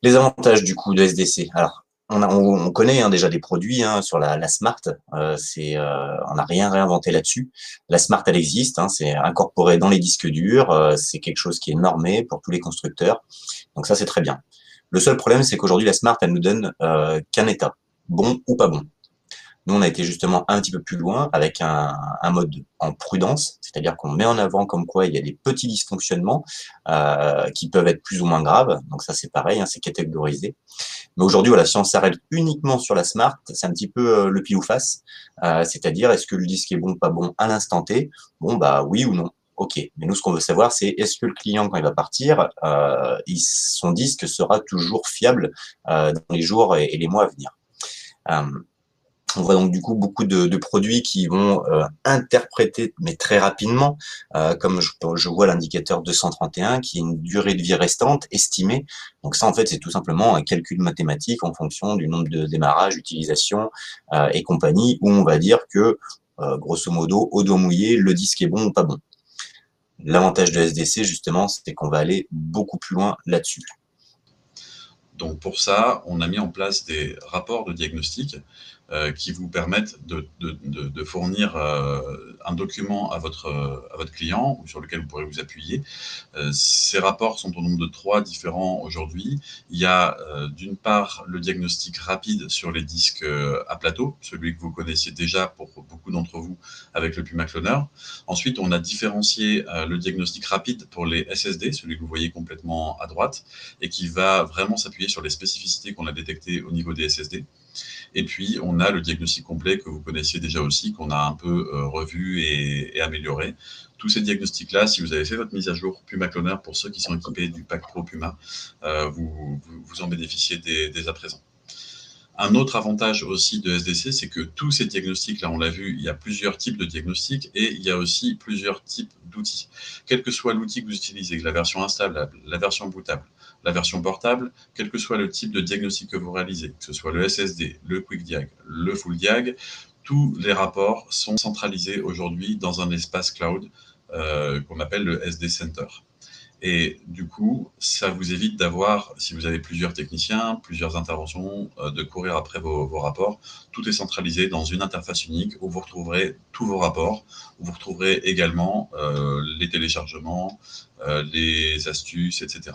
Les avantages du coup de SDC. Alors, on connaît déjà des produits sur la Smart. On n'a rien réinventé là-dessus. La Smart, elle existe. C'est incorporé dans les disques durs. C'est quelque chose qui est normé pour tous les constructeurs. Donc ça, c'est très bien. Le seul problème, c'est qu'aujourd'hui, la Smart, elle nous donne qu'un état, bon ou pas bon. Nous, on a été justement un petit peu plus loin avec un mode en prudence, c'est-à-dire qu'on met en avant comme quoi il y a des petits dysfonctionnements qui peuvent être plus ou moins graves. Donc ça, c'est pareil, c'est catégorisé. Mais aujourd'hui, voilà, si on s'arrête uniquement sur la Smart, c'est un petit peu le pile ou face. C'est-à-dire, est-ce que le disque est bon, pas bon à l'instant T? Bon, bah oui ou non. Ok. Mais nous, ce qu'on veut savoir, c'est est-ce que le client, quand il va partir, son disque sera toujours fiable dans les jours et les mois à venir. Euh, on voit donc du coup beaucoup de produits qui vont interpréter, mais très rapidement, comme je vois l'indicateur 231, qui est une durée de vie restante estimée. Donc ça, en fait, c'est tout simplement un calcul mathématique en fonction du nombre de démarrages, utilisation et compagnie, où on va dire que, grosso modo, au doigt mouillé, le disque est bon ou pas bon. L'avantage de SDC, justement, c'est qu'on va aller beaucoup plus loin là-dessus. Donc pour ça, on a mis en place des rapports de diagnostic qui vous permettent de fournir un document à votre client sur lequel vous pourrez vous appuyer. Ces rapports sont au nombre de 3 différents aujourd'hui. Il y a d'une part le diagnostic rapide sur les disques à plateau, celui que vous connaissiez déjà pour beaucoup d'entre vous avec le Puma Cloner. Ensuite, on a différencié le diagnostic rapide pour les SSD, celui que vous voyez complètement à droite, et qui va vraiment s'appuyer sur les spécificités qu'on a détectées au niveau des SSD. Et puis, on a le diagnostic complet que vous connaissiez déjà aussi, qu'on a un peu revu et amélioré. Tous ces diagnostics-là, si vous avez fait votre mise à jour Puma Cloner, pour ceux qui sont équipés du pack Pro Puma, vous en bénéficiez dès à présent. Un autre avantage aussi de SDC, c'est que tous ces diagnostics, là on l'a vu, il y a plusieurs types de diagnostics et il y a aussi plusieurs types d'outils. Quel que soit l'outil que vous utilisez, la version installable, la version bootable, la version portable, quel que soit le type de diagnostic que vous réalisez, que ce soit le SSD, le Quick Diag, le Full Diag, tous les rapports sont centralisés aujourd'hui dans un espace cloud qu'on appelle le SD Center. Et du coup, ça vous évite d'avoir, si vous avez plusieurs techniciens, plusieurs interventions, de courir après vos rapports. Tout est centralisé dans une interface unique où vous retrouverez tous vos rapports, où vous retrouverez également les téléchargements, les astuces, etc.